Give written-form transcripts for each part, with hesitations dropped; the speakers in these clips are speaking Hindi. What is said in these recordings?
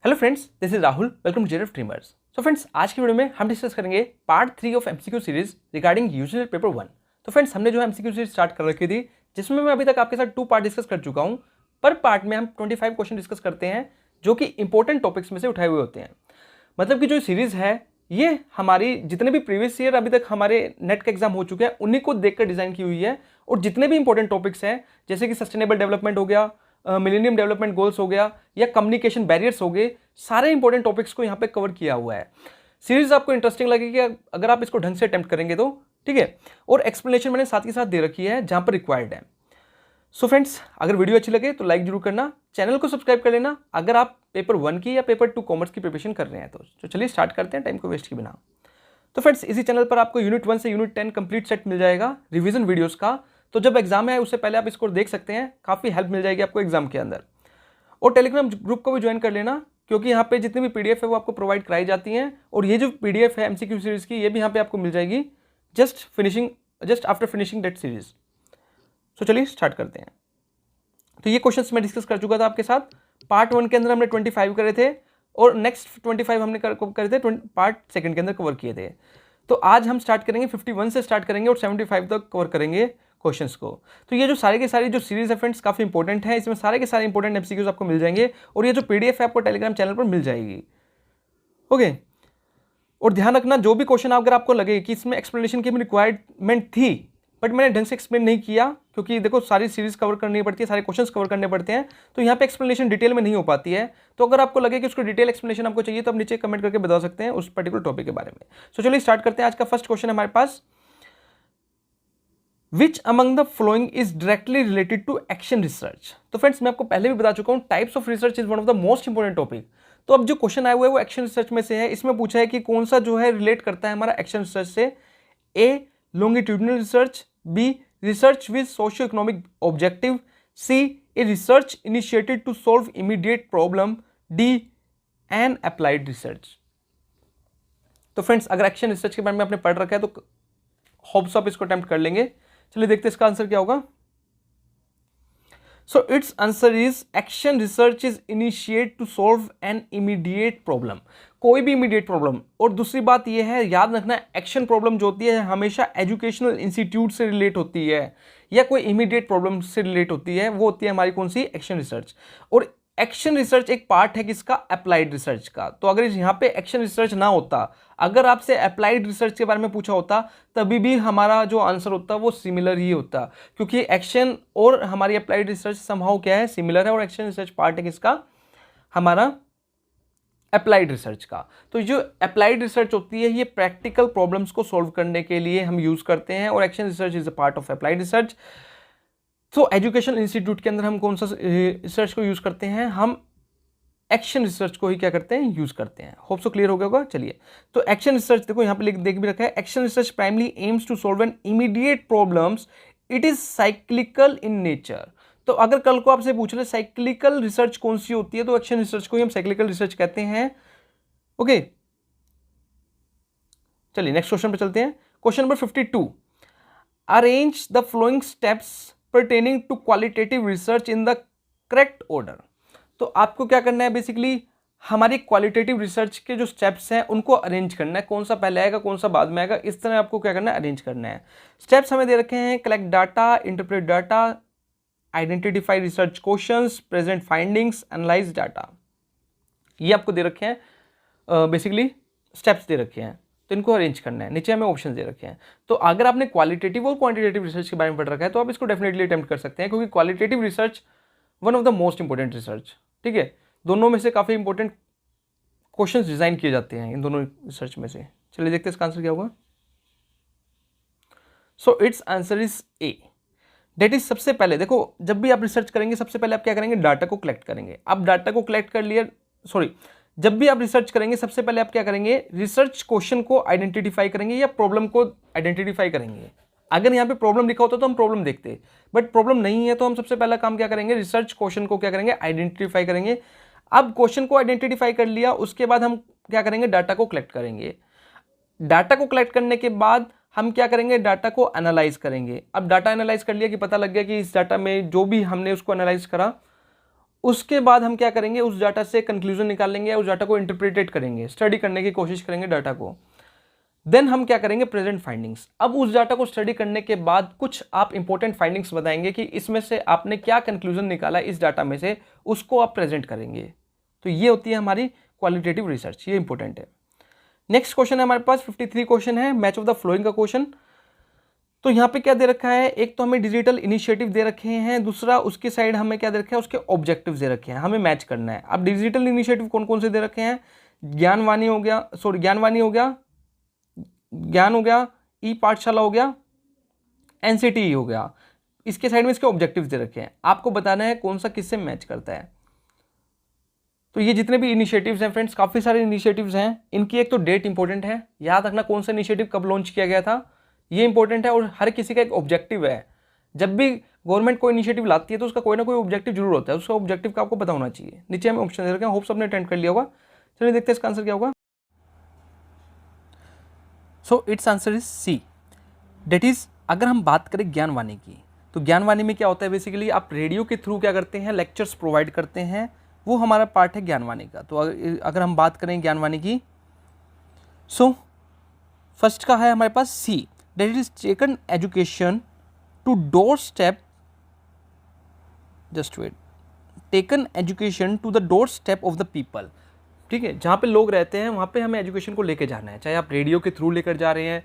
Hello friends, this is Rahul. Welcome to जेरफ ड्रीमर्स। सो फ्रेंड्स, आज की वीडियो में हम डिस्कस करेंगे part 3 of MCQ series regarding usual paper 1। तो फ्रेंड्स, हमने जो एमसीक्यू सीरीज स्टार्ट कर रखी थी, जिसमें मैं अभी तक आपके साथ 2 पार्ट डिस्कस कर चुका हूं। पर पार्ट में हम 25 क्वेश्चन डिस्कस करते हैं, जो कि इंपॉर्टेंट टॉपिक्स में से उठाए हुए होते हैं। मतलब कि जो सीरीज है, ये हमारी जितने भी प्रीवियस ईयर अभी तक हमारे नेट के एग्जाम हो चुके हैं, उन्हीं को देखकर डिजाइन की हुई है। और जितने भी इंपॉर्टेंट टॉपिक्स हैं, जैसे कि सस्टेनेबल डेवलपमेंट हो गया, मिलेनियम डेवलपमेंट गोल्स हो गया, या कम्युनिकेशन बैरियर्स हो गए, सारे इंपॉर्टेंट टॉपिक्स को यहाँ पे कवर किया हुआ है। सीरीज आपको इंटरेस्टिंग लगेगी अगर आप इसको ढंग से अटेम्प्ट करेंगे तो, ठीक है। और एक्सप्लेनेशन मैंने साथ के साथ दे रखी है जहां पर रिक्वायर्ड है। सो फ्रेंड्स, अगर वीडियो अच्छी लगे तो लाइक जरूर करना, चैनल को सब्सक्राइब कर लेना अगर आप पेपर 1 की या पेपर 2 कॉमर्स की प्रिपरेशन कर रहे हैं तो चलिए स्टार्ट करते हैं टाइम को वेस्ट किए बिना। तो फ्रेंड्स, इसी चैनल पर आपको यूनिट 1 से यूनिट 10 कंप्लीट सेट मिल जाएगा रिवीजन वीडियोस का। तो जब एग्जाम है उससे पहले आप इसको देख सकते हैं, काफी हेल्प मिल जाएगी आपको एग्जाम के अंदर। और टेलीग्राम ग्रुप को भी ज्वाइन कर लेना, क्योंकि यहाँ पे जितनी भी पीडीएफ है वो आपको प्रोवाइड कराई जाती हैं। और ये जो पीडीएफ है एमसीक्यू सीरीज की, ये भी यहाँ पे आपको मिल जाएगी just after finishing that series. So चलिए स्टार्ट करते हैं। तो ये क्वेश्चंस मैं डिस्कस कर चुका था आपके साथ। पार्ट 1 के अंदर हमने 25 करे थे, और नेक्स्ट 25 हमने करे थे पार्ट 2 के अंदर कवर किए थे। तो आज हम स्टार्ट करेंगे 51 से स्टार्ट करेंगे और 75 तक कवर करेंगे क्वेश्चंस को। तो ये जो सारे के सारी जो सीरीज है फ्रेंड्स, काफी इंपॉर्टेंट है। इसमें सारे के सारे इंपॉर्टेंट एमसीक्यूज आपको मिल जाएंगे, और ये जो पीडीएफ है आपको टेलीग्राम चैनल पर मिल जाएगी। ओके। और ध्यान रखना, जो भी क्वेश्चन अगर आपको लगे कि इसमें एक्सप्लेनेशन की भी रिक्वायरमेंट थी, बट मैंने ढंग से एक्सप्लेन नहीं किया, क्योंकि देखो सारी सीरीज कवर करनी पड़ती है, सारे क्वेश्चंस कवर करने पड़ते हैं, तो यहाँ पे एक्सप्लेनेशन डिटेल में नहीं हो पाती है। तो अगर आपको लगे कि उसको डिटेल एक्सप्लेनेशन आपको चाहिए, तो आप नीचे कमेंट करके बता सकते हैं उस पर्टिकुलर टॉपिक के बारे में। सो चलिए स्टार्ट करते हैं। आज का फर्स्ट क्वेश्चन हमारे पास, Which among the following is directly related to action research? तो फ्रेंड्स, मैं आपको पहले भी बता चुका हूं, types of research is one of the most important topic. तो अब जो क्वेश्चन आया हुआ है वो एक्शन रिसर्च में से है। इसमें पूछा है कि कौन सा जो है रिलेट करता है हमारा एक्शन रिसर्च से। A longitudinal research, B research with socio economic objective, C a research initiated to solve immediate problem, D an applied research. तो फ्रेंड्स, अगर एक्शन रिसर्च के बारे में आपने पढ़ रखा है तो होप्स आप इसको अटेम्प्ट कर लेंगे। चलिए देखते हैं इसका आंसर क्या होगा। So its answer is action research is initiate to solve an immediate problem, कोई भी इमीडिएट प्रॉब्लम। और दूसरी बात यह है, याद रखना, एक्शन प्रॉब्लम जो होती है हमेशा एजुकेशनल इंस्टीट्यूट से रिलेट होती है, या कोई इमीडिएट प्रॉब्लम से रिलेट होती है। वो होती है हमारी कौन सी, एक्शन रिसर्च। और एक्शन रिसर्च एक पार्ट है किसका, अप्लाइड रिसर्च का। तो अगर यहाँ पे एक्शन रिसर्च ना होता, अगर आपसे अप्लाइड रिसर्च के बारे में पूछा होता, तभी भी हमारा जो आंसर होता वो सिमिलर ही होता, क्योंकि एक्शन और हमारी अप्लाइड रिसर्च समहाउ क्या है, सिमिलर है। और एक्शन रिसर्च पार्ट है किसका, हमारा अप्लाइड रिसर्च का। तो जो अप्लाइड रिसर्च होती है, ये प्रैक्टिकल प्रॉब्लम्स को सॉल्व करने के लिए हम यूज करते हैं, और action research is a part of applied research. तो एजुकेशनल इंस्टीट्यूट के अंदर हम कौन सा रिसर्च को यूज करते हैं, हम एक्शन रिसर्च को ही क्या करते हैं, यूज करते हैं। होप सो क्लियर हो गया होगा। चलिए, तो एक्शन रिसर्च देखो यहाँ पे देख भी रखा है, action research primarily aims to solve an immediate problems, it is cyclical in nature. तो अगर कल को आपसे पूछ ले साइक्लिकल रिसर्च कौन सी होती है, तो एक्शन रिसर्च को ही हम साइक्लिकल रिसर्च कहते हैं। ओके, चलिए नेक्स्ट क्वेश्चन पे चलते हैं। Question number 52, arrange the flowing steps pertaining to qualitative research in the correct order। तो आपको क्या करना है, बेसिकली हमारी क्वालिटेटिव रिसर्च के जो स्टेप्स हैं उनको अरेंज करना है, कौन सा पहले आएगा कौन सा बाद में आएगा, इस तरह आपको क्या करना है, अरेंज करना है। स्टेप्स हमें दे रखे हैं, collect data, interpret data, identify research questions, present findings, analyse data. ये आपको दे रखे हैं, बेसिकली स्टेप्स दे रखे हैं, तो इनको अरेंज करना है। नीचे हमें ऑप्शन दे रखे हैं। तो अगर आपने क्वालिटेटिव और क्वांटिटेटिव रिसर्च के बारे में पढ़ रखा है, तो आप इसको डेफिनेटली अटेम्प्ट कर सकते हैं, क्योंकि qualitative research one of the most important research, ठीक है। दोनों में से काफी इंपॉर्टेंट क्वेश्चंस डिजाइन किए जाते हैं इन दोनों रिसर्च में से। चलिए देखते हैं इसका आंसर क्या होगा। So its answer is A, that is, सबसे पहले देखो, जब भी आप रिसर्च करेंगे सबसे पहले आप क्या करेंगे, डाटा को कलेक्ट करेंगे। आप डाटा को कलेक्ट कर लिया, जब भी आप रिसर्च करेंगे सबसे पहले आप क्या करेंगे, रिसर्च क्वेश्चन को आइडेंटिफाई करेंगे या प्रॉब्लम को आइडेंटिफाई करेंगे। अगर यहाँ पे प्रॉब्लम लिखा होता तो हम प्रॉब्लम देखते, बट प्रॉब्लम नहीं है, तो हम सबसे पहला काम क्या करेंगे, रिसर्च क्वेश्चन को क्या करेंगे, आइडेंटिफाई करेंगे। अब क्वेश्चन को आइडेंटिफाई कर लिया, उसके बाद हम क्या करेंगे, डाटा को कलेक्ट करेंगे। डाटा को कलेक्ट करने के बाद हम क्या करेंगे, डाटा को एनालाइज करेंगे। अब डाटा एनालाइज कर लिया कि पता लग गया कि इस डाटा में जो भी हमने उसको एनालाइज करा, उसके बाद हम क्या करेंगे, उस डाटा से कंक्लूजन निकालेंगे, उस डाटा को इंटरप्रेटेट करेंगे, स्टडी करने की कोशिश करेंगे डाटा को। देन हम क्या करेंगे, प्रेजेंट फाइंडिंग्स। अब उस डाटा को स्टडी करने के बाद कुछ आप इंपॉर्टेंट फाइंडिंग्स बताएंगे कि इसमें से आपने क्या कंक्लूजन निकाला इस डाटा में से, उसको आप प्रेजेंट करेंगे। तो ये होती है हमारी क्वालिटेटिव रिसर्च, ये इंपॉर्टेंट है। नेक्स्ट क्वेश्चन है हमारे पास 53 क्वेश्चन है, मैच ऑफ द फ्लोइंग का क्वेश्चन। तो यहाँ पे क्या दे रखा है, एक तो हमें डिजिटल इनिशिएटिव दे रखे हैं, दूसरा उसकी साइड हमें क्या दे रखा है, उसके ऑब्जेक्टिव्स दे रखे हैं, हमें मैच करना है। अब डिजिटल इनिशिएटिव कौन कौन से दे रखे हैं, ज्ञानवाणी हो गया, ज्ञानवाणी हो गया, ज्ञान हो गया, ई पाठशाला हो गया, एनसीटी हो गया। इसके साइड में इसके ऑब्जेक्टिव्स दे रखे हैं, आपको बताना है कौन सा किससे मैच करता है। तो ये जितने भी इनिशिएटिव्स हैं फ्रेंड्स, काफ़ी सारे इनिशिएटिव्स हैं, इनकी एक तो डेट इंपॉर्टेंट है, याद रखना कौन सा इनिशिएटिव कब लॉन्च किया गया था, ये इंपॉर्टेंट है। और हर किसी का एक ऑब्जेक्टिव है, जब भी गवर्नमेंट कोई इनिशिएटिव लाती है तो उसका कोई ना कोई ऑब्जेक्टिव जरूर होता है, उसका ऑब्जेक्टिव का आपको पता होना चाहिए। नीचे हमें ऑप्शन दे रखे हैं, होप सबने अटेंड कर लिया होगा। चलिए देखते हैं इसका आंसर क्या होगा। So its answer is C, that is, अगर हम बात करें ज्ञानवाणी की, तो ज्ञानवाणी में क्या होता है, बेसिकली आप रेडियो के थ्रू क्या करते हैं, लेक्चर्स प्रोवाइड करते हैं, वो हमारा पार्ट है ज्ञानवाणी का। तो अगर हम बात करें ज्ञानवाणी की, सो फर्स्ट का है हमारे पास C, that it is taken education to doorstep, just wait, taken education to the doorstep of the people. ठीक है, जहाँ पे लोग रहते हैं वहाँ पे हमें एजुकेशन को लेके जाना है, चाहे आप रेडियो के थ्रू लेकर जा रहे हैं,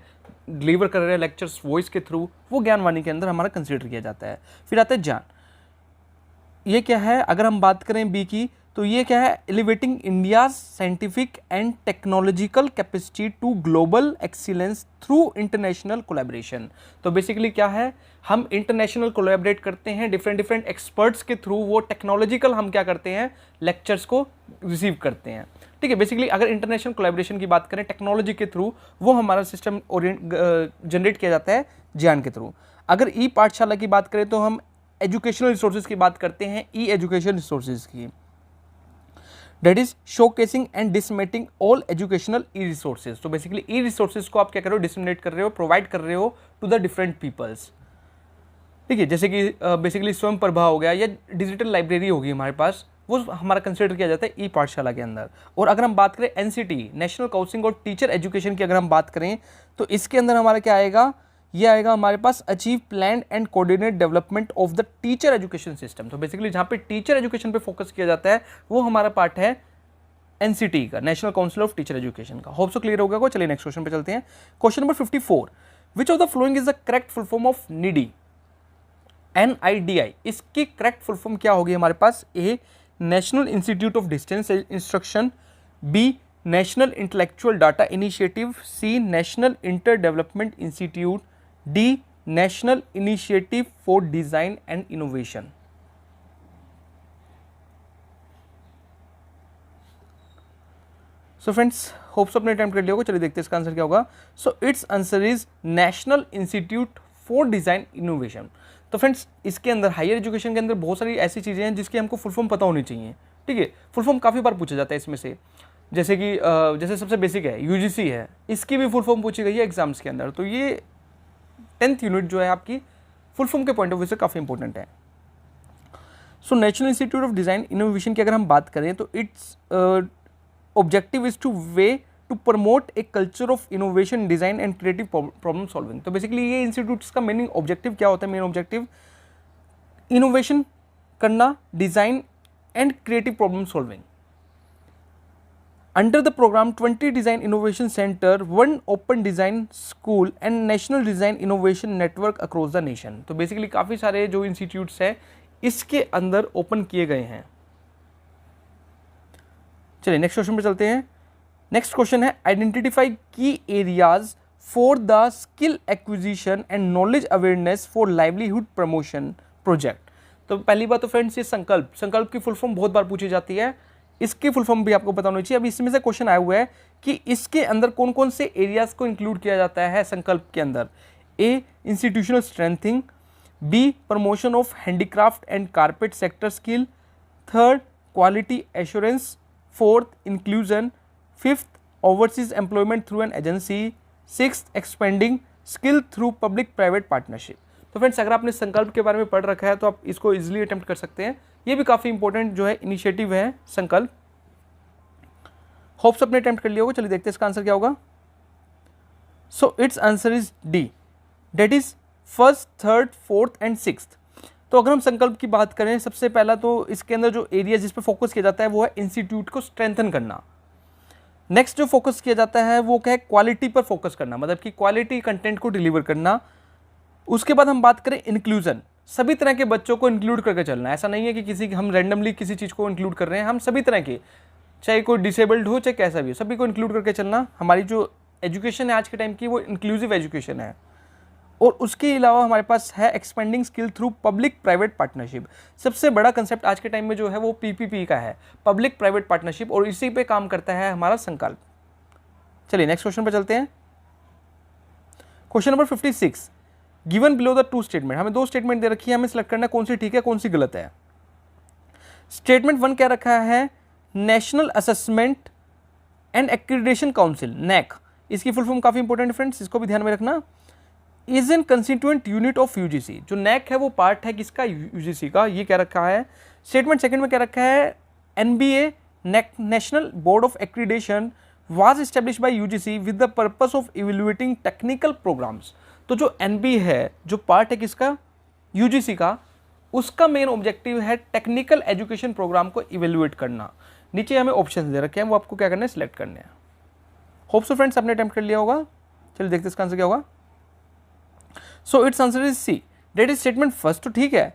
डिलीवर कर रहे हैं लेक्चर्स वॉइस के थ्रू, वो ज्ञानवाणी के अंदर हमारा कंसीडर किया जाता है। फिर आता है ज्ञान, ये क्या है, अगर हम बात करें बी की, तो ये क्या है, elevating India's scientific and technological capacity to global excellence through international collaboration. तो बेसिकली क्या है, हम इंटरनेशनल कोलैबोरेट करते हैं डिफरेंट एक्सपर्ट्स के थ्रू, वो टेक्नोलॉजिकल हम क्या करते हैं, लेक्चर्स को रिसीव करते हैं। ठीक है, बेसिकली अगर इंटरनेशनल कोलैबोरेशन की बात करें टेक्नोलॉजी के थ्रू, वो हमारा सिस्टम जनरेट किया जाता है ज्ञान के थ्रू। अगर ई पाठशाला की बात करें तो हम एजुकेशनल रिसोर्सेज की बात करते हैं, ई एजुकेशन रिसोर्सेज की, that is showcasing and disseminating all educational E resources. तो बेसिकली ई रिसोर्सेज को आप क्या कर रहे हो, डिसमिनेट कर रहे हो, प्रोवाइड कर रहे हो टू द डिफरेंट पीपल्स। ठीक है, जैसे कि बेसिकली स्वयं प्रभा हो गया या डिजिटल लाइब्रेरी होगी हमारे पास, वो हमारा कंसिडर किया जाता है ई पाठशाला के अंदर। और अगर हम बात करें एनसीटी, नेशनल काउंसिल और टीचर एजुकेशन की अगर हम बात करें, तो इसके अंदर हमारा क्या आएगा, ये आएगा हमारे पास achieve plan and coordinate development of the teacher education system. तो बेसिकली जहाँ पे टीचर एजुकेशन पे फोकस किया जाता है, वो हमारा पार्ट है एनसीटी का, national council of teacher education का। होप सो क्लियर हो गया को। चलिए नेक्स्ट क्वेश्चन पे चलते हैं। Question number 54, which of the following is the correct full form of NIDI, NIDI, इसकी करेक्ट फुल फॉर्म क्या होगी हमारे पास, A national institute of distance instruction, B national intellectual data initiative, C national inter development institute, D national initiative for design and innovation. So friends, hopes अपने अटेम्प्ट कर लिया होगा। चलिए देखते हैं इसका आंसर क्या होगा। So its answer is national institute for design innovation. तो फ्रेंड्स, इसके अंदर हायर एजुकेशन के अंदर बहुत सारी ऐसी चीज़ें हैं जिसकी हमको फुल फॉर्म पता होनी चाहिए। ठीक है, फुल फॉर्म काफ़ी बार पूछा जाता है इसमें से, जैसे कि जैसे सबसे बेसिक है UGC है, इसकी भी फुल फॉर्म पूछी गई है एग्जाम्स के अंदर। तो ये 10th यूनिट जो है आपकी फुल फॉर्म के पॉइंट ऑफ व्यू से काफ़ी इंपॉर्टेंट है। So National institute of Design Innovation की अगर हम बात करें तो its objective is to way to promote a culture of innovation, design and creative problem solving. तो बेसिकली ये इंस्टीट्यूट का मेन ऑब्जेक्टिव क्या होता है, मेन ऑब्जेक्टिव इनोवेशन करना, design and creative problem solving. Under the program 20 Design Innovation Center, 1 Open Design School and National Design Innovation Network across the nation। तो बेसिकली काफ़ी सारे जो इंस्टीट्यूट्स हैं इसके अंदर ओपन किए गए हैं। चलिए नेक्स्ट क्वेश्चन पे चलते हैं। नेक्स्ट क्वेश्चन है आइडेंटिफाई की areas for the skill acquisition and knowledge awareness for livelihood promotion project. तो पहली बात तो फ्रेंड्स, ये संकल्प की फुल फॉर्म बहुत बार पूछी जाती है, इसकी फुल फॉर्म भी आपको पता होनी चाहिए। अब इसमें से क्वेश्चन आया हुआ है कि इसके अंदर कौन कौन से एरियाज को इंक्लूड किया जाता है संकल्प के अंदर। A institutional strengthening, B promotion of handicraft and carpet sector skill, third quality assurance, fourth inclusion, fifth overseas employment through an agency, sixth expanding skill through public private partnership. तो फ्रेंड्स, अगर आपने संकल्प के बारे में पढ़ रखा है तो आप इसको इजीली अटेम्प्ट कर सकते हैं। ये भी काफ़ी इंपॉर्टेंट जो है इनिशिएटिव है संकल्प। होप्स अपने अटेम्प्ट कर लिया होगा। चलिए देखते हैं इसका आंसर क्या होगा। So its answer is D, that is first, third, fourth and sixth. तो अगर हम संकल्प की बात करें, सबसे पहला तो इसके अंदर जो एरिया जिस पर फोकस किया जाता है वो है इंस्टीट्यूट को स्ट्रेंथन करना। नेक्स्ट जो फोकस किया जाता है वो क्या है, क्वालिटी पर फोकस करना, मतलब कि क्वालिटी कंटेंट को डिलीवर करना। उसके बाद हम बात करें इंक्लूजन, सभी तरह के बच्चों को इंक्लूड करके चलना। ऐसा नहीं है कि किसी हम रैंडमली किसी चीज़ को इंक्लूड कर रहे हैं, हम सभी तरह के, चाहे कोई डिसेबल्ड हो चाहे कैसा भी हो, सभी को इंक्लूड करके चलना। हमारी जो एजुकेशन है आज के टाइम की वो इंक्लूसिव एजुकेशन है। और उसके अलावा हमारे पास है expanding skill through public private partnership. सबसे बड़ा कंसेप्ट आज के टाइम में जो है वो पीपीपी का है, पब्लिक प्राइवेट पार्टनरशिप, और इसी पे काम करता है हमारा संकल्प। चलिए नेक्स्ट क्वेश्चन पे चलते हैं। Question number 56, given below the two statement. हमें दो स्टेटमेंट दे रखी है, हमें सिलेक्ट करना है कौन सी ठीक है कौन सी गलत है। स्टेटमेंट 1 क्या रखा है, National Assessment and Accreditation Council, NAAC, इसकी फुल फॉर्म काफी इंपॉर्टेंट है फ्रेंड्स, इसको भी ध्यान में रखना। Is an constituent unit of UGC, जो नैक है वो पार्ट है किसका, यूजीसी का, ये क्या रखा है। स्टेटमेंट सेकंड में क्या रखा है, NBA National Board of Accreditation was established by UGC with the purpose of evaluating technical programmes. तो जो एनबी है, जो पार्ट है किसका, यूजीसी का, उसका मेन ऑब्जेक्टिव है टेक्निकल एजुकेशन प्रोग्राम को इवेल्युएट करना। नीचे हमें ऑप्शन दे रखे हैं, वो आपको क्या करना है, सिलेक्ट करने हैं। होप सो फ्रेंड्स आपने अटेम्प्ट कर लिया होगा। चलिए देखते हैं इसका आंसर क्या होगा। So its answer is C, that is statement first तो ठीक है,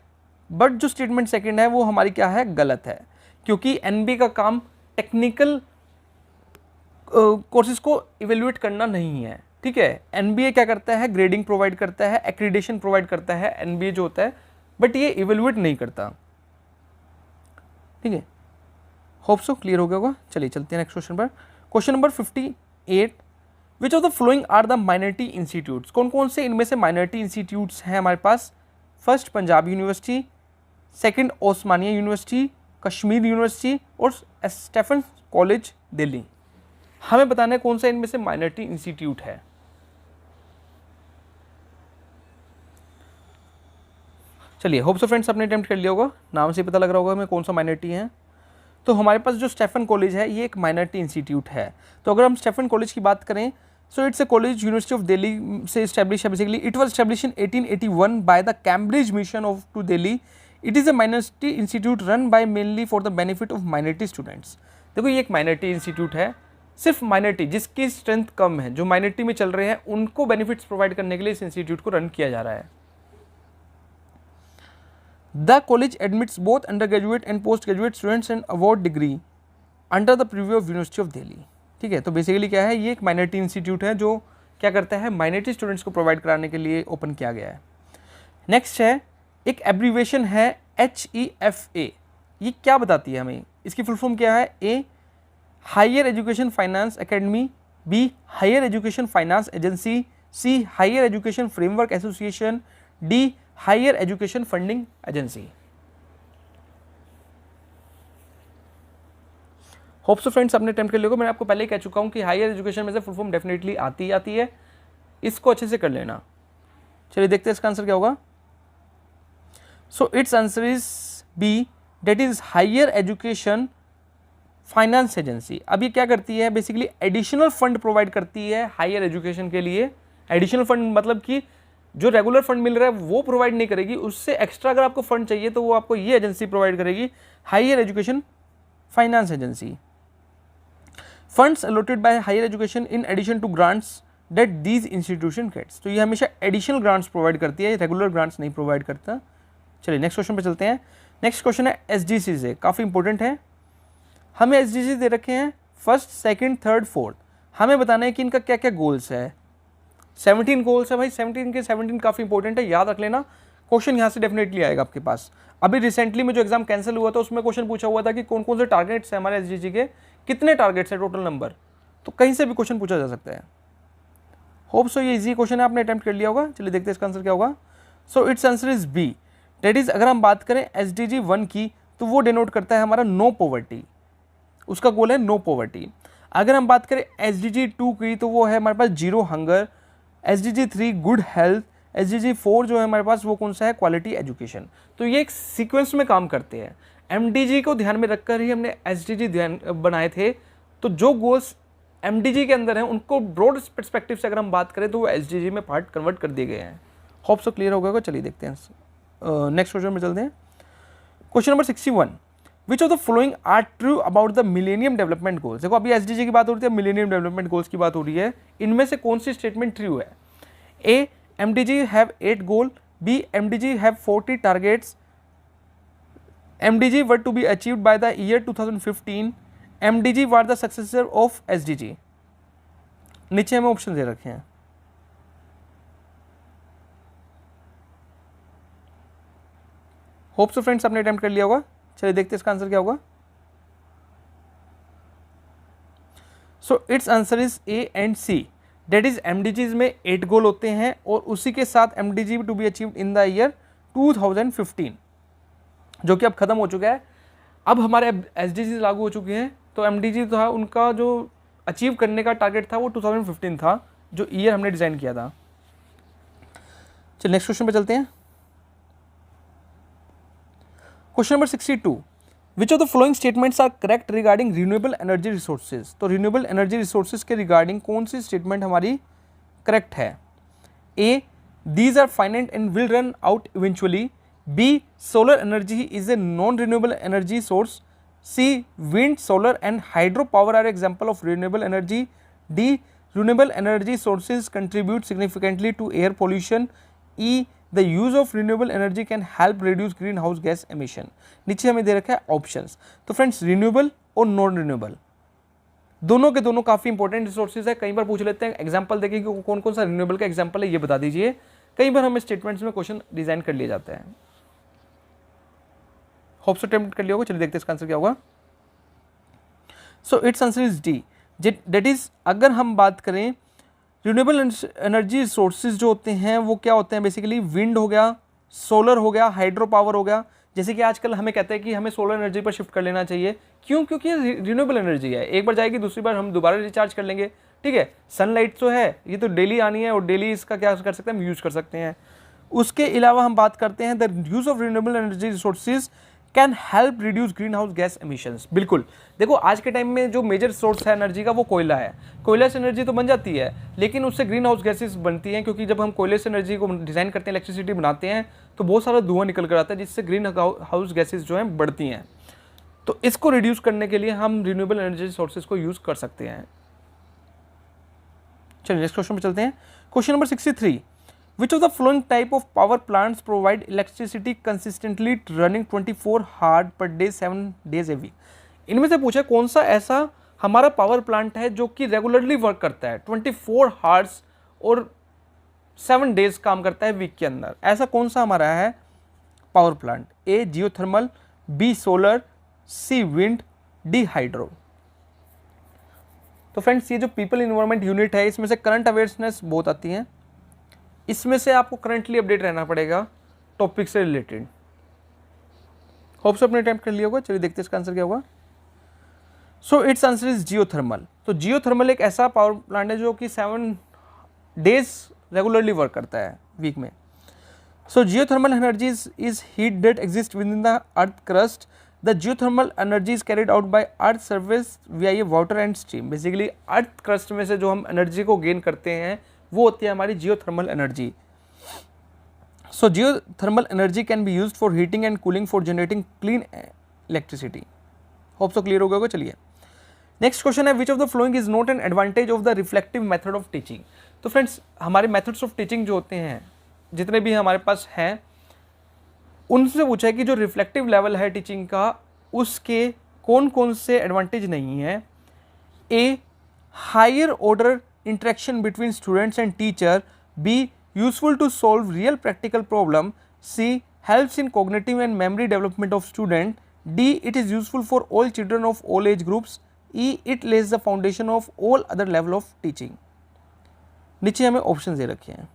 बट जो स्टेटमेंट सेकंड है वो हमारी क्या है, गलत है, क्योंकि एनबी का काम टेक्निकल कोर्सेज को इवेल्युएट करना नहीं है। ठीक है, एनबीए क्या करता है, ग्रेडिंग प्रोवाइड करता है, एक्रीडिटेशन प्रोवाइड करता है एनबीए जो होता है, बट ये इवेल्युएट नहीं करता। ठीक है, होप सो क्लियर हो गया होगा। चलिए चलते हैं नेक्स्ट क्वेश्चन पर। Question number 58, which of the following are the minority institutes. कौन कौन से इनमें से माइनॉरिटी इंस्टीट्यूट्स हैं हमारे पास। First Punjab university, second Osmania university, Kashmir university और स्टेफन कॉलेज दिल्ली। हमें बताना है कौन सा इनमें से माइनॉरिटी इंस्टीट्यूट है। चलिए होप सो फ्रेंड्स आपने अटेम्प्ट कर लिया होगा, नाम से पता लग रहा होगा हमें कौन सा माइनॉरिटी है। तो हमारे पास जो स्टेफन कॉलेज है ये एक माइनॉरिटी इंस्टीट्यूट है। तो अगर हम स्टेफन कॉलेज की बात करें, so it's a college university of Delhi से इस्टेब्लिश है। Basically it was establish in 1881 by the Cambridge mission of to Delhi. It is a minority institute run by mainly for the benefit of minority students. देखो ये एक माइनॉरिटी इंस्टीट्यूट है, सिर्फ माइनॉरिटी जिसकी स्ट्रेंथ कम है, जो माइनॉरिटी में चल रहे हैं, उनको बेनिफिट्स प्रोवाइड करने के लिए इस इंस्टीट्यूट को रन किया जा रहा है। The college admits both under graduate and post graduate students and award degree under the preview of university of Delhi. ठीक है, तो बेसिकली क्या है, ये एक माइनॉरिटी इंस्टीट्यूट है जो क्या करता है, माइनॉरिटी स्टूडेंट्स को प्रोवाइड कराने के लिए ओपन किया गया है। नेक्स्ट है, एक एब्रीवेशन है HEFA। ये क्या बताती है हमें, इसकी फुल फॉर्म क्या है। ए, higher education finance academy, B, higher education finance agency, C, higher education framework association, D, higher education funding agency. Hope so friends आपने अटेम्प्ट कर लिया होगा। मैंने आपको पहले ही कह चुका हूं कि हायर एजुकेशन में से फुल फॉर्म डेफिनेटली आती है, इसको अच्छे से कर लेना। चलिए देखते हैं इसका आंसर क्या होगा। So its answer is B, that is higher education finance agency. अब ये क्या करती है, बेसिकली एडिशनल फंड प्रोवाइड करती है हायर एजुकेशन के लिए। एडिशनल फंड मतलब कि जो रेगुलर फंड मिल रहा है वो प्रोवाइड नहीं करेगी, उससे एक्स्ट्रा अगर आपको फंड चाहिए तो वो आपको ये एजेंसी प्रोवाइड करेगी, higher education finance agency. Funds allotted by higher education in addition to grants that these institution gets. तो ये हमेशा एडिशनल ग्रांट्स प्रोवाइड करती है, रेगुलर ग्रांट्स नहीं प्रोवाइड करता। चलिए नेक्स्ट क्वेश्चन पे चलते हैं। नेक्स्ट क्वेश्चन है SDC से, काफ़ी इंपॉर्टेंट है। हमें SDC दे रखे हैं फर्स्ट, सेकंड, थर्ड, फोर्थ। हमें बताना है कि इनका क्या क्या गोल्स है। 17 गोल्स है भाई, 17 के 17 काफ़ी इंपॉर्टेंट है, याद रख लेना। क्वेश्चन यहाँ से डेफिनेटली आएगा आपके पास। अभी रिसेंटली में जो एग्जाम कैंसिल हुआ था उसमें क्वेश्चन पूछा हुआ था कि कौन कौन से टारगेट्स हैं हमारे SDC के, कितने टारगेट्स है टोटल नंबर, तो कहीं से भी क्वेश्चन पूछा जा सकता है। होप सो ये इजी क्वेश्चन है, आपने अटेम्प्ट कर लिया होगा। चलिए देखते हैं इसका आंसर क्या होगा। So its answer is B, that is, अगर हम बात करें SDG 1 की तो वो डिनोट करता है हमारा नो पॉवर्टी, उसका गोल है नो पॉवर्टी। अगर हम बात करें SDG 2 की तो वो है हमारे पास zero hunger, SDG 3 good health, SDG 4 जो है हमारे पास वो कौन सा है, क्वालिटी एजुकेशन। तो ये एक सीक्वेंस में काम करते हैं। MDG को ध्यान में रखकर ही हमने SDG ध्यान बनाए थे। तो जो गोल्स MDG के अंदर हैं उनको ब्रॉड पर्सपेक्टिव से अगर हम बात करें तो वो SDG में पार्ट कन्वर्ट कर दिए गए हैं। होप सो क्लियर हो गया होगा। चलिए देखते हैं नेक्स्ट क्वेश्चन में चलते हैं। Question number 61, which of the following are true about the millennium development goals. देखो अभी SDG की बात हो रही है, मिलेनियम डेवलपमेंट गोल्स की बात हो रही है, इनमें से कौन सी स्टेटमेंट ट्रू है? A, MDG have 8 goal, B, MDG have 40 targets, MDG were to be achieved by the year 2015, MDG were the successor of SDG। नीचे हमें ऑप्शन दे रखे हैं। होप सो फ्रेंड्स आपने अटेम्प्ट कर लिया होगा। चलिए देखते हैं इसका आंसर क्या होगा। So its answer is A and C। That is MDGs में 8 गोल होते हैं और उसी के साथ MDG to be achieved in the year 2015, जो कि अब खत्म हो चुका है। अब हमारे SDGs लागू हो चुके हैं। तो MDG था उनका जो अचीव करने का टारगेट था वो 2015 था, जो ईयर हमने डिज़ाइन किया था। चलिए नेक्स्ट क्वेश्चन पे चलते हैं। Question number 62, which of the following statements are correct regarding renewable energy resources. तो रिन्यूएबल एनर्जी रिसोर्सेज के रिगार्डिंग कौन सी स्टेटमेंट हमारी करेक्ट है? A, these are finite and will run out eventually, B, solar energy is a non renewable energy source, C, wind, solar and hydro power are example of renewable energy, D, renewable energy sources contribute significantly to air pollution, E, the use of renewable energy can help reduce greenhouse gas emission। नीचे हमें दे रखा है ऑप्शंस। तो फ्रेंड्स रिन्यूएबल और नॉन रिन्यूएबल दोनों के दोनों काफ़ी इंपॉर्टेंट रिसोर्सेज है। कई बार पूछ लेते हैं एग्जांपल देखिए कि कौन कौन सा रिन्यूएबल का एग्जांपल है, ये बता दीजिए। कई बार हमें स्टेटमेंट्स में क्वेश्चन डिजाइन कर लिए जाते हैं। होप सो अटेम्प्ट कर लिया होगा। चलिए देखते हैं इसका आंसर क्या होगा। So its answer is D. That is अगर हम बात करें रिन्यूएबल एनर्जी रिसोर्सेज जो होते हैं वो क्या होते हैं, बेसिकली विंड हो गया, सोलर हो गया, हाइड्रो पावर हो गया। जैसे कि आजकल हमें कहते हैं कि हमें सोलर एनर्जी पर शिफ्ट कर लेना चाहिए। क्यों? क्योंकि ये रिन्यूएबल एनर्जी है, एक बार जाएगी दूसरी बार हम दोबारा रिचार्ज कर लेंगे। ठीक है, सनलाइट तो है, ये तो डेली आनी है और डेली इसका क्या कर सकते हैं, हम यूज़ कर सकते हैं। उसके अलावा हम बात करते हैं the use of renewable energy resources can help reduce greenhouse gas emissions. बिल्कुल, देखो आज के टाइम में जो मेजर सोर्स है एनर्जी का वो कोयला है। कोयला से एनर्जी तो बन जाती है लेकिन उससे ग्रीन हाउस गैसेस बनती हैं, क्योंकि जब हम कोयले से एनर्जी को डिज़ाइन करते हैं, इलेक्ट्रिसिटी बनाते हैं, तो बहुत सारा धुआं निकल कर आता है जिससे ग्रीन हाउस गैसेस जो हैं बढ़ती हैं। तो इसको रिड्यूस करने के लिए हम रिन्यूएबल एनर्जी सोर्सेज को यूज़ कर सकते हैं। चलिए नेक्स्ट क्वेश्चन पे चलते हैं। Question number 63, Which of the following type of power plants provide electricity consistently running 24 hours per day 7 days a week? इनमें से पूछा कौन सा ऐसा हमारा पावर प्लांट है जो कि रेगुलरली वर्क करता है 24 आवर्स और 7 डेज काम करता है वीक के अंदर। ऐसा कौन सा हमारा है पावर प्लांट? ए जियोथर्मल, बी सोलर, सी विंड, डी हाइड्रो। तो फ्रेंड्स ये जो पीपल इन्वायरमेंट यूनिट है इसमें से करंट अवेयरनेस बहुत आती है, इसमें से आपको करंटली अपडेट रहना पड़ेगा टॉपिक से रिलेटेड। होप सो अपने अटेम्प्ट कर लिया होगा। चलिए देखते हैं इसका आंसर क्या होगा। So its answer is geothermal. तो जियोथर्मल एक ऐसा पावर प्लांट है जो कि 7 डेज रेगुलरली वर्क करता है वीक में। So geothermal energy is heat that exist within the earth crust. The geothermal energy is carried out by earth surface via water and steam. Basically earth crust में से जो हम एनर्जी को गेन करते हैं वो होती है हमारी geothermal energy. So geothermal energy can be used for heating and cooling for generating clean electricity. Hope so clear हो गया होगा। चलिए नेक्स्ट क्वेश्चन है, which of the following is not an advantage of the reflective method of teaching. तो फ्रेंड्स हमारे मेथड्स ऑफ टीचिंग जो होते हैं जितने भी हमारे पास हैं उनसे पूछा है कि जो रिफ्लेक्टिव लेवल है टीचिंग का उसके कौन कौन से एडवांटेज नहीं है। ए higher order interaction between students and teacher, B useful to solve real practical problem, C helps in cognitive and memory development of student, D it is useful for all children of all age groups, E it lays the foundation of all other level of teaching। नीचे हमें ऑप्शन दे रखे हैं।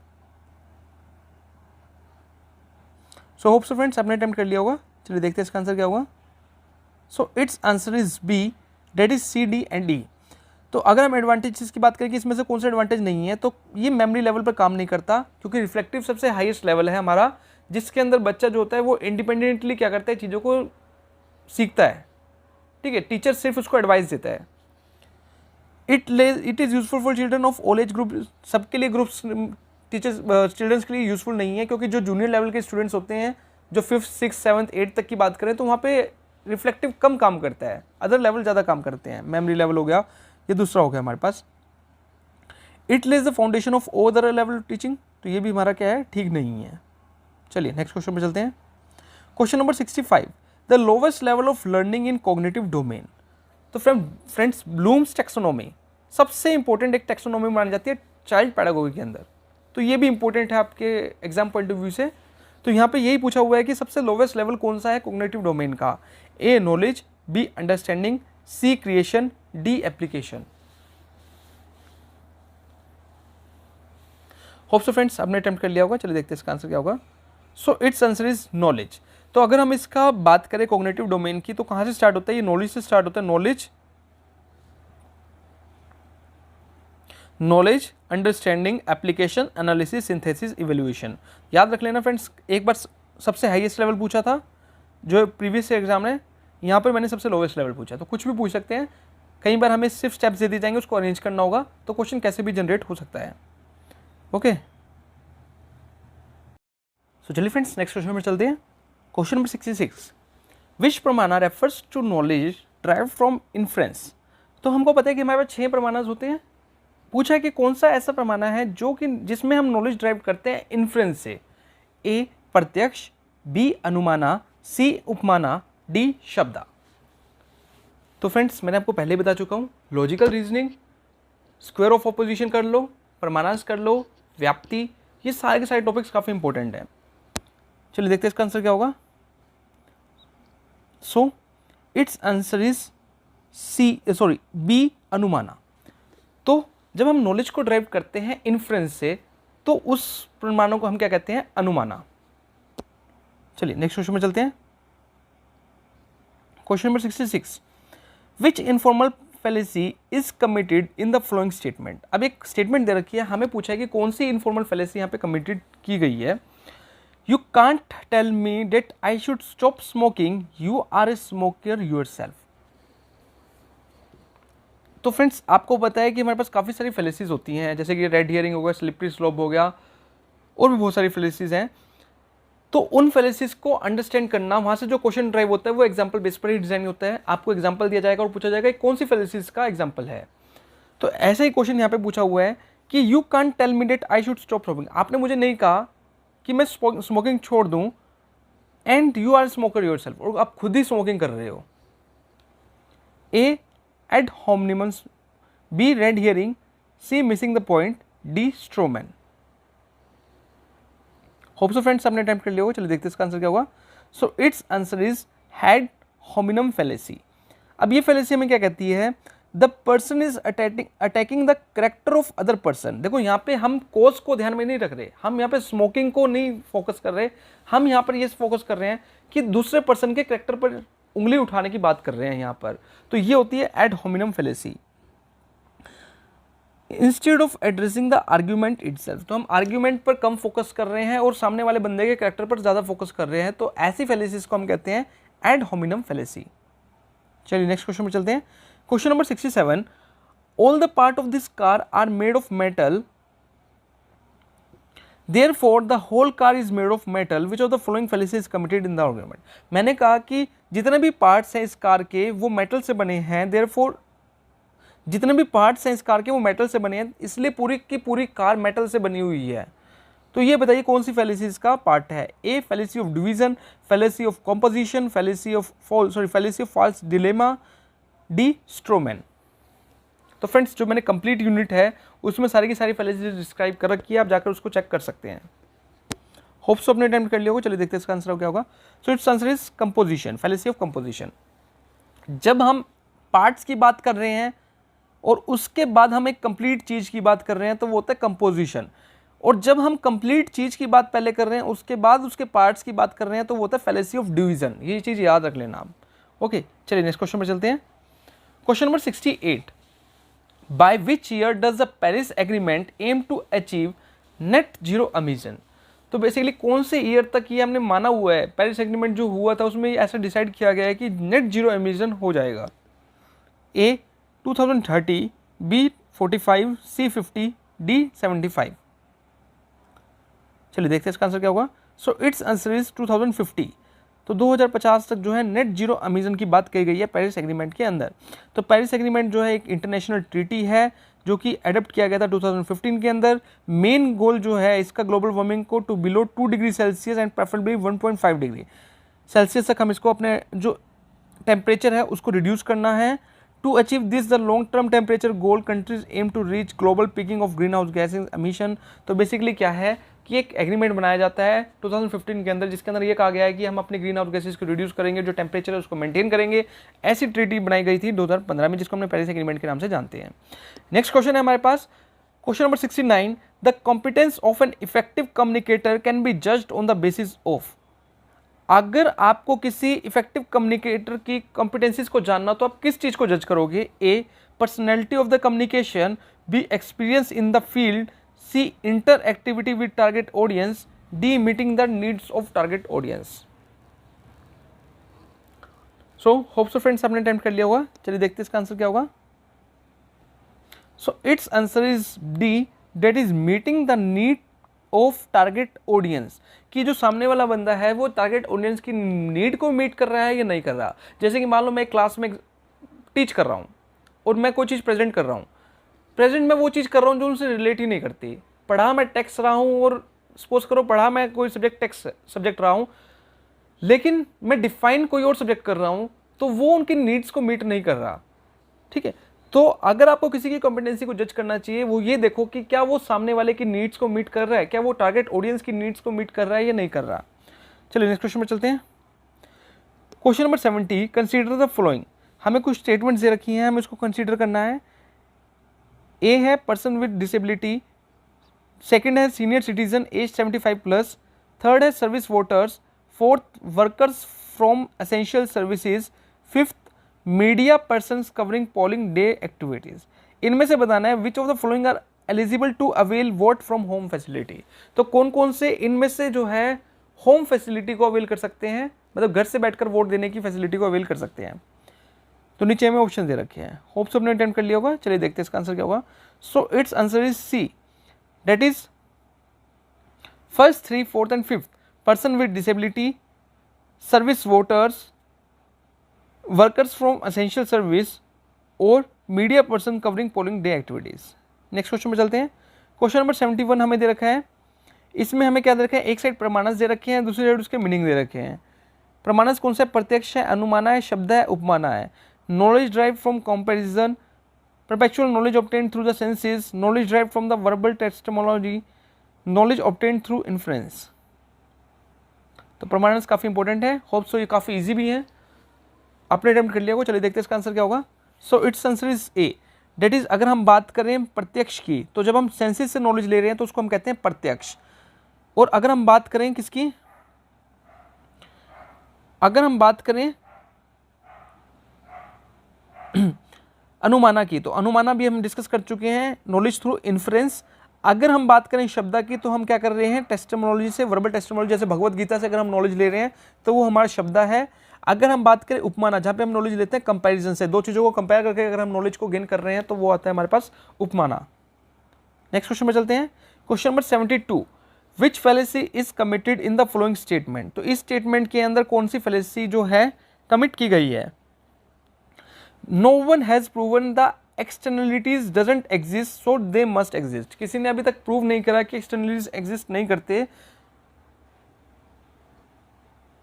सो होप सो फ्रेंड्स आपने अटेम्प्ट कर लिया होगा। चलिए देखते हैं इसका आंसर क्या होगा। So its answer is B, that is C, D and E. तो अगर हम एडवांटेजेस की बात करें कि इसमें से कौन सा एडवांटेज नहीं है, तो ये मेमोरी लेवल पर काम नहीं करता, क्योंकि रिफ्लेक्टिव सबसे हाईएस्ट लेवल है हमारा, जिसके अंदर बच्चा जो होता है वो इंडिपेंडेंटली क्या करता है, चीज़ों को सीखता है, ठीक है, टीचर सिर्फ उसको एडवाइस देता है। It is useful for children of all age group, सबके लिए ग्रुप्स टीचर्स चिल्ड्रंस के लिए यूजफुल नहीं है, क्योंकि जो जूनियर लेवल के स्टूडेंट्स होते हैं, जो 5th 6th 7th 8th तक की बात करें तो वहाँ पे रिफ्लेक्टिव कम काम करता है, अदर लेवल ज़्यादा काम करते हैं। मेमोरी लेवल हो गया, ये दूसरा हो गया हमारे पास। It lays the foundation of other level teaching, तो ये भी हमारा क्या है, ठीक नहीं है। चलिए नेक्स्ट क्वेश्चन पे चलते हैं। Question number 65, the lowest level of learning in cognitive domain. तो फ्रेंड्स ब्लूम्स टैक्सोनॉमी सबसे इंपॉर्टेंट एक टैक्सोनॉमी मानी जाती है चाइल्ड पैडागोजी के अंदर, तो ये भी इंपॉर्टेंट है आपके एग्जाम पॉइंट ऑफ व्यू से। तो यहाँ पे यही पूछा हुआ है कि सबसे लोवेस्ट लेवल कौन सा है कॉग्निटिव डोमेन का, A knowledge, B understanding, C creation, D application. Hope so friends आपने अटेम्प्ट कर लिया होगा। चलिए देखते हैं इसका आंसर क्या होगा। So its answer is knowledge. तो अगर हम इसका बात करें कॉग्निटिव डोमेन की, तो कहाँ से स्टार्ट होता है, ये नॉलेज से स्टार्ट होता है। Knowledge, understanding, application, analysis, synthesis, evaluation. याद रख लेना फ्रेंड्स, एक बार सबसे हाईएस्ट लेवल पूछा था जो प्रीवियस एग्जाम में, यहाँ पर मैंने सबसे लोवेस्ट लेवल पूछा, तो कुछ भी पूछ सकते हैं। कई बार हमें सिर्फ स्टेप्स दे दिए जाएंगे, उसको अरेंज करना होगा, तो क्वेश्चन कैसे भी जनरेट हो सकता है। ओके, सो चलिए फ्रेंड्स नेक्स्ट क्वेश्चन में चलते हैं। Question number 66, which pramana refers to knowledge drive from inference. तो हमको पता है कि हमारे पास 6 प्रमाणास होते हैं। पूछा है कि कौन सा ऐसा प्रमाण है जो कि जिसमें हम नॉलेज ड्राइव करते हैं इन्फ्रेंस से। ए प्रत्यक्ष, बी अनुमाना, सी उपमाना, डी शब्दा। तो फ्रेंड्स मैंने आपको पहले बता चुका हूँ, logical reasoning, square of opposition कर लो, प्रमाणांश कर लो, व्याप्ति, ये सारे के सारे टॉपिक्स काफ़ी इंपॉर्टेंट हैं। चलिए देखते हैं इसका आंसर क्या होगा। So its answer is B अनुमाना। तो जब हम नॉलेज को ड्राइव करते हैं इन्फ्रेंस से, तो उस प्रमाणों को हम क्या कहते हैं, अनुमाना। चलिए नेक्स्ट क्वेश्चन में चलते हैं। Question number 66, which informal fallacy is committed in the following statement. अब एक स्टेटमेंट दे रखी है, हमें पूछा है कि कौन सी इनफॉर्मल फैलेसी यहाँ पे कमिटेड की गई है। You can't tell me that I should stop smoking, you are a smoker yourself. तो फ्रेंड्स आपको पता है कि हमारे पास काफ़ी सारी फैलेसीज होती हैं, जैसे कि रेड हियरिंग हो गया, स्लिपरी स्लोप हो गया, और भी बहुत सारी फैलेसीज हैं। तो उन फैलेसीज को अंडरस्टैंड करना, वहाँ से जो क्वेश्चन ड्राइव होता है वो एग्जाम्पल बेस पर ही डिजाइन होता है। आपको एग्जाम्पल दिया जाएगा और पूछा जाएगा कौन सी फैलेसीज का एग्जाम्पल है। तो ऐसा ही क्वेश्चन यहाँ पे पूछा हुआ है कि you can't tell me that I should stop smoking. आपने मुझे नहीं कहा कि मैं स्मोकिंग छोड़ दूँ, and you are smoker yourself, और आप खुद ही स्मोकिंग कर रहे हो। A ad hominem, B red herring, C missing the point, D strawman. Hope so friends आपने अटेम्प्ट कर लिया होगा। चलिए देखते हैं इसका आंसर क्या होगा। So its answer is had hominem fallacy. अब ये फैलेसी हमें क्या कहती है, the person is attacking the character of other person. देखो यहाँ पे हम कोज को ध्यान में नहीं रख रहे, हम यहाँ पे स्मोकिंग को नहीं फोकस कर रहे, हम यहाँ पर ये फोकस कर रहे हैं कि दूसरे पर्सन के करेक्टर पर उंगली उठाने की बात कर रहे हैं यहाँ पर। तो ये होती है add hominem fallacy. Instead of addressing the argument itself, तो हम आर्ग्यूमेंट पर कम फोकस कर रहे हैं और सामने वाले बंदे के कैरेक्टर पर ज़्यादा फोकस कर रहे हैं, तो ऐसी फैलेसीज को हम कहते हैं एड होमिनम फैलेसी। चलिए नेक्स्ट क्वेश्चन में चलते हैं। Question number 67, all the part of this car are made of metal, therefore the whole car is made of metal, which of the following fallacy is committed in the argument. मैंने कहा कि जितने भी पार्ट्स हैं इस कार के वो मेटल से बने हैं, देयरफॉर जितने भी पार्ट्स हैं इस कार के वो मेटल से बने हैं, इसलिए पूरी की पूरी कार मेटल से बनी हुई है। तो ये बताइए कौन सी फैलेसी इसका पार्ट है। A fallacy of division, fallacy of composition, fallacy of false dilemma, D strawman. तो फ्रेंड्स जो मैंने कंप्लीट यूनिट है उसमें सारी की सारी फैलेसी डिस्क्राइब कर रखी है, आप जाकर उसको चेक कर सकते हैं। होप सो अपने अटेम्प्ट कर लिया होगा। चलिए देखते हैं इसका आंसर क्या होगा। So its answer is composition, fallacy of composition. जब हम पार्ट्स की बात कर रहे हैं और उसके बाद हम एक कंप्लीट चीज़ की बात कर रहे हैं तो वो होता है कंपोजिशन, और जब हम कंप्लीट चीज़ की बात पहले कर रहे हैं उसके बाद उसके पार्ट्स की बात कर रहे हैं तो वो होता है फैलेसी ऑफ डिवीजन। ये चीज़ याद रख लेना आप। ओके चलिए नेक्स्ट क्वेश्चन में चलते हैं। Question number 68, by which year does the Paris Agreement aim to achieve net zero emission? तो बेसिकली कौन से ईयर तक ये हमने माना हुआ है, पेरिस एग्रीमेंट जो हुआ था उसमें ऐसा डिसाइड किया गया है कि नेट जीरो एमिशन हो जाएगा। ए 2030, बी 45, सी 50, डी 75। चलिए देखते हैं इसका आंसर क्या होगा। So its answer is 2050। तो 2050 तक जो है नेट जीरो एमिशन की बात कही गई है पेरिस एग्रीमेंट के अंदर। तो पेरिस एग्रीमेंट जो है एक इंटरनेशनल ट्रीटी है जो कि एडप्ट किया गया था 2015 के अंदर। मेन गोल जो है इसका ग्लोबल वार्मिंग को to below 2 degree Celsius and preferably 1.5 degree Celsius तक हम इसको अपने जो टेम्परेचर है उसको रिड्यूस करना है। To achieve this the long term temperature goal countries aim to reach global peaking of greenhouse gas emission. तो बेसिकली क्या है कि एक एग्रीमेंट बनाया जाता है 2015 के अंदर जिसके अंदर ये कहा गया है कि हम अपने ग्रीन हाउस गैसेस को रिड्यूस करेंगे, जो टेम्परेचर है उसको मेंटेन करेंगे। ऐसी ट्रीटी बनाई गई थी 2015 में जिसको हमने पेरिस एग्रीमेंट के नाम से जानते हैं। नेक्स्ट क्वेश्चन है हमारे पास, question number 69। The competence of an effective communicator can be judged on the basis of. अगर आपको किसी इफेक्टिव कम्युनिकेटर की कॉम्पिटेंसीज को जानना तो आप किस चीज को जज करोगे? A personality of the communication, B experience in the field, C interactivity with target audience, D meeting the needs of target audience. So hope so friends आपने अटेम्प्ट कर लिया होगा। चलिए देखते हैं इसका आंसर क्या होगा। So its answer is D, that is meeting the need of target audience. कि जो सामने वाला बंदा है वो टारगेट ऑडियंस की नीड को मीट कर रहा है या नहीं कर रहा। जैसे कि मान लो मैं क्लास में टीच कर रहा हूँ और मैं कोई चीज़ प्रेजेंट कर रहा हूँ, प्रेजेंट में वो चीज़ कर रहा हूँ जो उनसे रिलेट ही नहीं करती। पढ़ा मैं टेक्स्ट रहा हूँ और सपोज करो पढ़ा मैं कोई सब्जेक्ट रहा हूँ, लेकिन मैं डिफाइन कोई और सब्जेक्ट कर रहा हूँ तो वो उनकी नीड्स को मीट नहीं कर रहा। ठीक है, तो अगर आपको किसी की कॉम्पिटेंसी को जज करना चाहिए वो ये देखो कि क्या वो सामने वाले की नीड्स को मीट कर रहा है, क्या वो टारगेट ऑडियंस की नीड्स को मीट कर रहा है या नहीं कर रहा। चलिए नेक्स्ट क्वेश्चन में चलते हैं। Question number 70, consider the following. हमें कुछ स्टेटमेंट्स दे रखी हैं, हमें इसको कंसीडर करना है। ए है पर्सन विद डिसेबिलिटी, सेकंड है सीनियर सिटीजन एज 75+, थर्ड है service voters, fourth workers from essential services, fifth media persons covering polling day activities. इनमें से बताना है which of the following are eligible to avail vote from home facility. तो कौन कौन से इनमें से जो है होम फैसिलिटी को अवेल कर सकते हैं, मतलब घर से बैठकर वोट देने की फैसिलिटी को अवेल कर सकते हैं। तो नीचे में ऑप्शन दे रखे हैं, होप सब ने अटेम्प्ट कर लिया होगा। चलिए देखते हैं इसका आंसर क्या होगा। So its answer is C, that is first, 3, 4th and 5th person with disability, service voters, workers from essential service और media person covering polling day activities. Next question में चलते हैं। क्वेश्चन नंबर 71 हमें दे रखा है। इसमें हमें क्या दे रखा है, एक साइड प्रमाणस दे रखे हैं, दूसरी साइड उसके मीनिंग दे रखे हैं। प्रमाणस कौन सा है? प्रत्यक्ष है, अनुमाना है, शब्द है, उपमाना है। Knowledge drive from comparison, perceptual knowledge obtained through the senses, knowledge drive from the verbal testimony, knowledge obtained through influence. तो प्रमाणस काफी इंपॉर्टेंट है, होप सो ये काफी इजी भी है, आपने अटेम्प्ट कर लिया होगा। चलिए देखते हैं इसका आंसर क्या होगा। So its answer is A, that is अगर हम बात करें प्रत्यक्ष की तो जब हम सेंसेस से नॉलेज ले रहे हैं तो उसको हम कहते हैं प्रत्यक्ष। और अगर हम बात करें किसकी, अगर हम बात करें अनुमाना की तो अनुमाना भी हम डिस्कस कर चुके हैं, नॉलेज थ्रू इन्फ्रेंस। अगर हम बात करें शब्द की तो हम क्या कर रहे हैं, टेस्टिमोलॉजी से, वर्बल टेस्टिमोलॉजी जैसे भगवत गीता से अगर हम नॉलेज ले रहे हैं तो वो हमारा शब्द है। अगर हम बात करें उपमाना, जहाँ पे हम नॉलेज लेते हैं कंपैरिजन से, दो चीज़ों को कंपेयर करके अगर हम नॉलेज को गेन कर रहे हैं तो वो आता है हमारे पास उपमाना। नेक्स्ट क्वेश्चन में चलते हैं। Question number 72, which fallacy is committed in the following statement. तो इस स्टेटमेंट के अंदर कौन सी फैलेसी जो है कमिट की गई है। No one has proven the externalities doesn't exist so they must exist. किसी ने अभी तक प्रूव नहीं करा कि एक्सटर्नलिटीज एग्जिस्ट नहीं करते,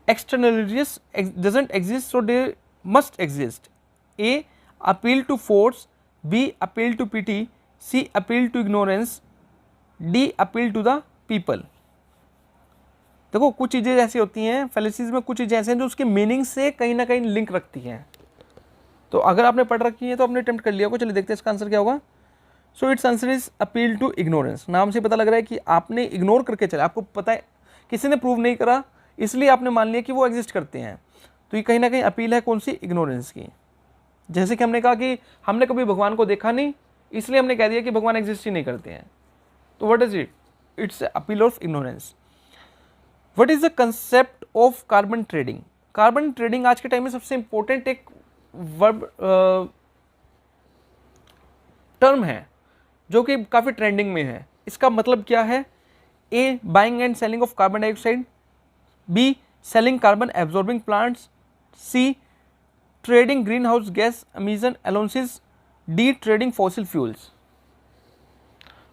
externalities doesn't exist so they must exist. A appeal to force, B appeal to pity, C appeal to ignorance, D appeal to the people. देखो कुछ चीज़ें ऐसी होती हैं फैलेसीज में, कुछ चीज़ें ऐसे हैं जो उसके मीनिंग से कहीं ना कहीं लिंक रखती हैं। तो अगर आपने पढ़ रखी है तो आपने अटेम्प्ट कर लिया होगा। चलिए देखते हैं इसका आंसर क्या होगा। So its answer is appeal to ignorance. नाम से पता लग रहा है कि आपने इग्नोर करके चला, आपको पता है किसी ने प्रूव नहीं करा इसलिए आपने मान लिया कि वो एग्जिस्ट करते हैं। तो ये कहीं ना कहीं अपील है कौन सी, इग्नोरेंस की। जैसे कि हमने कहा कि हमने कभी भगवान को देखा नहीं इसलिए हमने कह दिया कि भगवान एग्जिस्ट ही नहीं करते हैं। तो what is it, it's appeal of ignorance. What is the concept of carbon trading? Carbon trading आज के टाइम में सबसे इंपॉर्टेंट एक वर्ब टर्म है जो कि काफ़ी ट्रेंडिंग में है। इसका मतलब क्या है? A, buying and selling of carbon dioxide, B, selling carbon absorbing plants, C, trading greenhouse gas emission allowances, D, trading fossil fuels.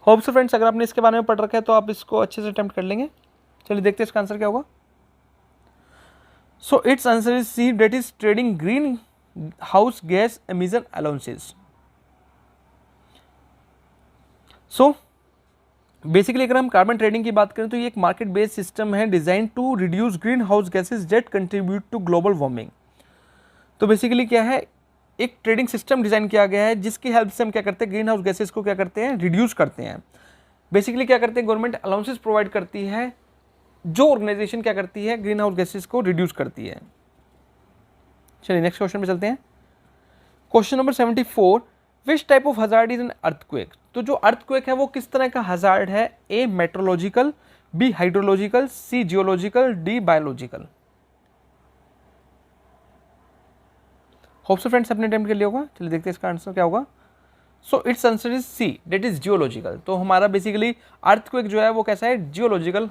Hope so friends, अगर आपने इसके बारे में पढ़ रखा है तो आप इसको अच्छे से अटेम्प्ट कर लेंगे। चलिए देखते हैं इसका आंसर क्या होगा। So its answer is C, that is trading greenhouse gas emission allowances. So basically अगर हम कार्बन ट्रेडिंग की बात करें तो ये एक मार्केट बेस्ड सिस्टम है design to reduce greenhouse gases that contribute to global warming. तो बेसिकली क्या है, एक ट्रेडिंग सिस्टम डिजाइन किया गया है जिसकी हेल्प से हम क्या करते हैं, ग्रीन हाउस गैसेज को क्या करते हैं, रिड्यूस करते हैं। बेसिकली क्या करते हैं, गवर्नमेंट अलाउंसेस प्रोवाइड करती है, जो ऑर्गेनाइजेशन क्या करती है, ग्रीन हाउस गैसेज को रिड्यूस करती है। चलिए नेक्स्ट क्वेश्चन पे चलते हैं। Question number 74, which type of hazard is an earthquake? तो जो अर्थक्वेक है वो किस तरह का हजार्ड है? A, meteorological, B, hydrological, C, geological, D, biological. Hope so friends अपने अटेम्प्ट कर लिया होगा। चलिए देखते हैं इसका आंसर क्या होगा। So its answer is C, that is geological. तो हमारा बेसिकली अर्थक्वेक जो है वो कैसा है, जियोलॉजिकल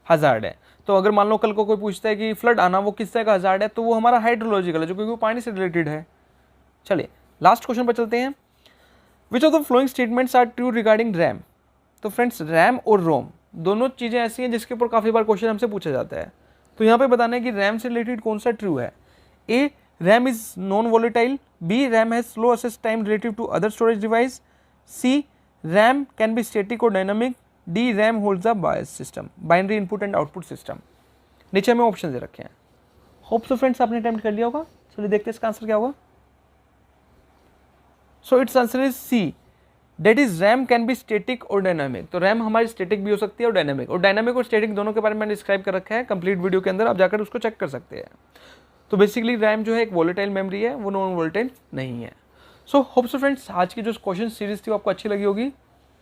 हजार्ड है। तो अगर मान लो कल को कोई पूछता है कि फ्लड आना वो किस तरह का हजार्ड है, तो वो हमारा हाइड्रोलॉजिकल है, जो क्योंकि वो पानी से रिलेटेड है। चलिए लास्ट क्वेश्चन पर चलते हैं। Which of the following statements are true regarding RAM? तो फ्रेंड्स रैम और रोम दोनों चीज़ें ऐसी हैं जिसके ऊपर काफ़ी बार क्वेश्चन हमसे पूछा जाता है। तो यहाँ पे बताना है कि रैम से रिलेटेड कौन सा ट्रू है। A, RAM is non volatile, B, RAM has slow access time relative to other storage device, C, RAM can be static और dynamic, D, RAM holds a BIOS system, binary input and output system. नीचे हमें ऑप्शन दे रखे हैं। होप सो फ्रेंड्स आपने अटेम्प्ट कर लिया होगा। चलिए देखते हैं इसका आंसर क्या होगा। So its answer is C, that is RAM can be static और डायनामिक। तो रैम हमारी स्टैटिक भी हो सकती है और डायनामिक, और डायनामिक और स्टैटिक दोनों के बारे में मैंने डिस्क्राइब कर रखा है कंप्लीट वीडियो के अंदर, आप जाकर उसको चेक कर सकते हैं। तो बेसिकली रैम जो है एक वोलेटाइल मेमोरी है, वो नॉन वोलेटाइल नहीं है। सो होप सो फ्रेंड्स आज की जो क्वेश्चन सीरीज थी वो आपको अच्छी लगी होगी,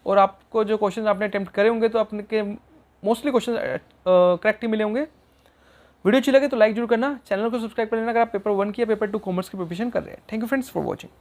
और आपको जो क्वेश्चन आपने अटेम्प्ट करे होंगे तो आपके मोस्टली क्वेश्चन करेक्ट ही मिले होंगे। वीडियो अच्छी लगे तो लाइक जरूर करना, चैनल को सब्सक्राइब कर लेना अगर आप पेपर 1 की या पेपर 2 कॉमर्स की प्रिपरेशन कर रहे हैं। Thank you friends for watching.